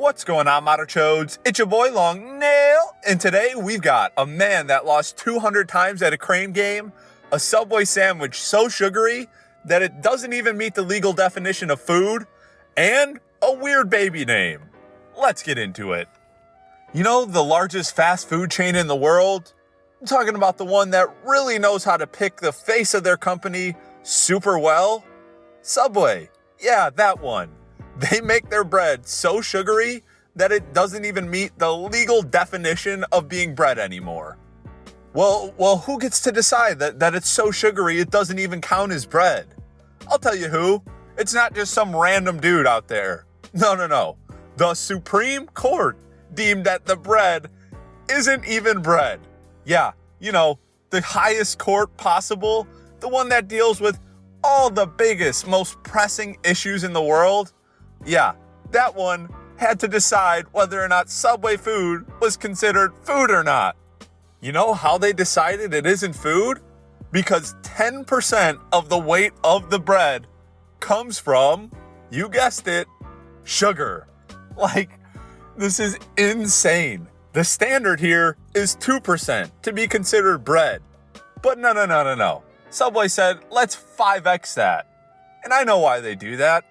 What's going on, Chodes? It's your boy Long Nail, and today we've got a man that lost 200 times at a crane game, a Subway sandwich so sugary that it doesn't even meet the legal definition of food, and a weird baby name. Let's get into it. You know the largest fast food chain in the world? I'm talking about the one that really knows how to pick the face of their company super well? Subway. Yeah, that one. They make their bread so sugary that it doesn't even meet the legal definition of being bread anymore. Well, who gets to decide that it's so sugary it doesn't even count as bread? I'll tell you who. It's not just some random dude out there. No. The Supreme Court deemed that the bread isn't even bread. Yeah, the highest court possible, the one that deals with all the biggest, most pressing issues in the world. Yeah, that one had to decide whether or not Subway food was considered food or not. You know how they decided it isn't food? Because 10% of the weight of the bread comes from, you guessed it, sugar. This is insane. The standard here is 2% to be considered bread. But no. Subway said, let's 5x that. And I know why they do that.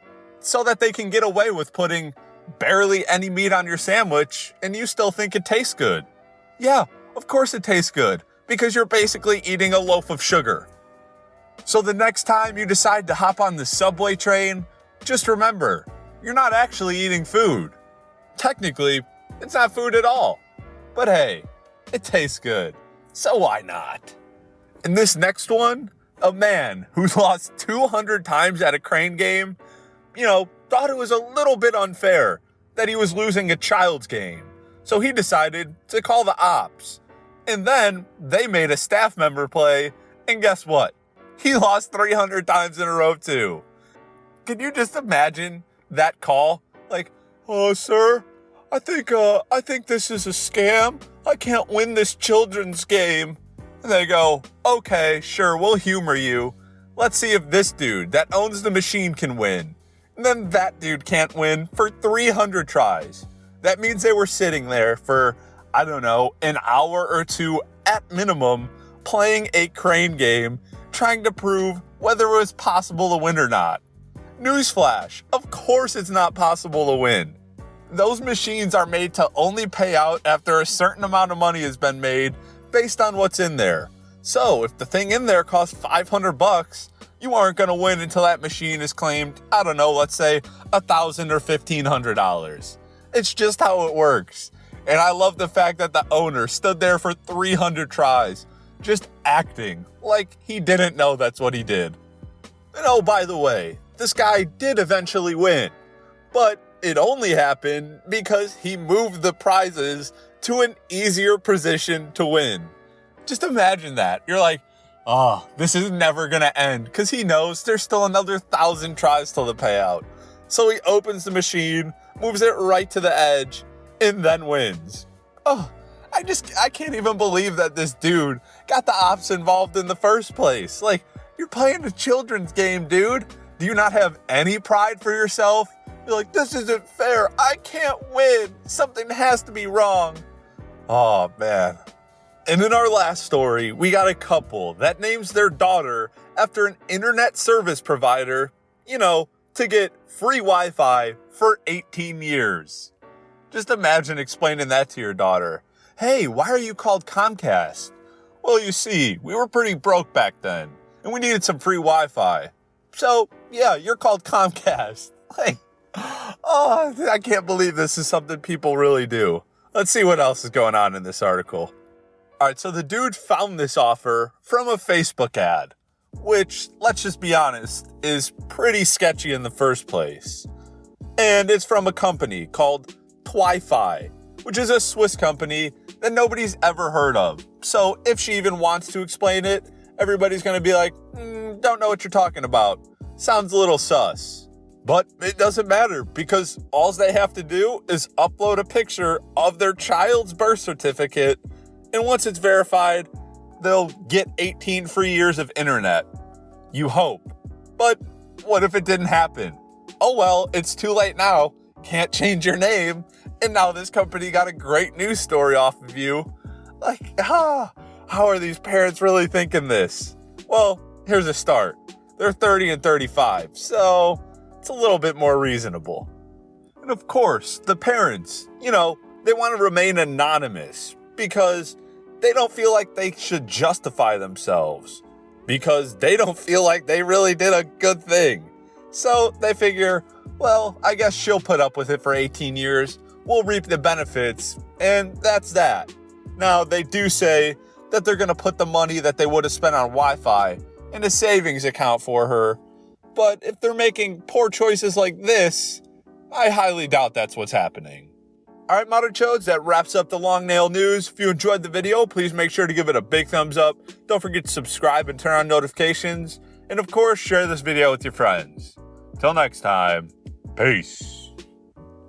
So that they can get away with putting barely any meat on your sandwich and you still think it tastes good. Yeah, of course it tastes good, because you're basically eating a loaf of sugar. So the next time you decide to hop on the Subway train, just remember, you're not actually eating food. Technically, it's not food at all. But hey, it tastes good, so why not? And this next one, a man who's lost 200 times at a crane game, thought it was a little bit unfair that he was losing a child's game. So he decided to call the ops. And then they made a staff member play, and guess what? He lost 300 times in a row too. Can you just imagine that call? Sir, I think this is a scam. I can't win this children's game. And they go, okay, sure, we'll humor you. Let's see if this dude that owns the machine can win. And then that dude can't win for 300 tries. That means they were sitting there for, an hour or two at minimum, playing a crane game, trying to prove whether it was possible to win or not. Newsflash, of course it's not possible to win. Those machines are made to only pay out after a certain amount of money has been made based on what's in there. So if the thing in there costs $500, you aren't going to win until that machine is claimed, let's say $1,000 or $1,500. It's just how it works. And I love the fact that the owner stood there for 300 tries, just acting like he didn't know that's what he did. And oh, by the way, this guy did eventually win, but it only happened because he moved the prizes to an easier position to win. Just imagine that. You're like, this is never going to end, because he knows there's still another 1,000 tries till the payout. So he opens the machine, moves it right to the edge, and then wins. I can't even believe that this dude got the ops involved in the first place. You're playing a children's game, dude. Do you not have any pride for yourself? You're like, this isn't fair. I can't win. Something has to be wrong. Oh, man. And in our last story, we got a couple that names their daughter after an internet service provider, to get free Wi-Fi for 18 years. Just imagine explaining that to your daughter. Hey, why are you called Comcast? Well, you see, we were pretty broke back then, and we needed some free Wi-Fi. So, yeah, you're called Comcast. I can't believe this is something people really do. Let's see what else is going on in this article. All right, so the dude found this offer from a Facebook ad, which, let's just be honest, is pretty sketchy in the first place. And it's from a company called Wi-Fi, which is a Swiss company that nobody's ever heard of. So if she even wants to explain it, everybody's going to be like, don't know what you're talking about. Sounds a little sus. But it doesn't matter, because all they have to do is upload a picture of their child's birth certificate, and once it's verified, they'll get 18 free years of internet. You hope. But what if it didn't happen? Oh well, it's too late now. can't change your name, and now this company got a great news story off of you. Like, how are these parents really thinking this? Well, here's a start. They're 30 and 35, so it's a little bit more reasonable. And of course, the parents, they want to remain anonymous because they don't feel like they should justify themselves, because they don't feel like they really did a good thing. So they figure, well, I guess she'll put up with it for 18 years. We'll reap the benefits, and that's that. Now, they do say that they're going to put the money that they would have spent on Wi-Fi in a savings account for her. But if they're making poor choices like this, I highly doubt that's what's happening. All right, Modern Chodes, that wraps up the Long Nail News. If you enjoyed the video, please make sure to give it a big thumbs up. Don't forget to subscribe and turn on notifications. And of course, share this video with your friends. Till next time, peace.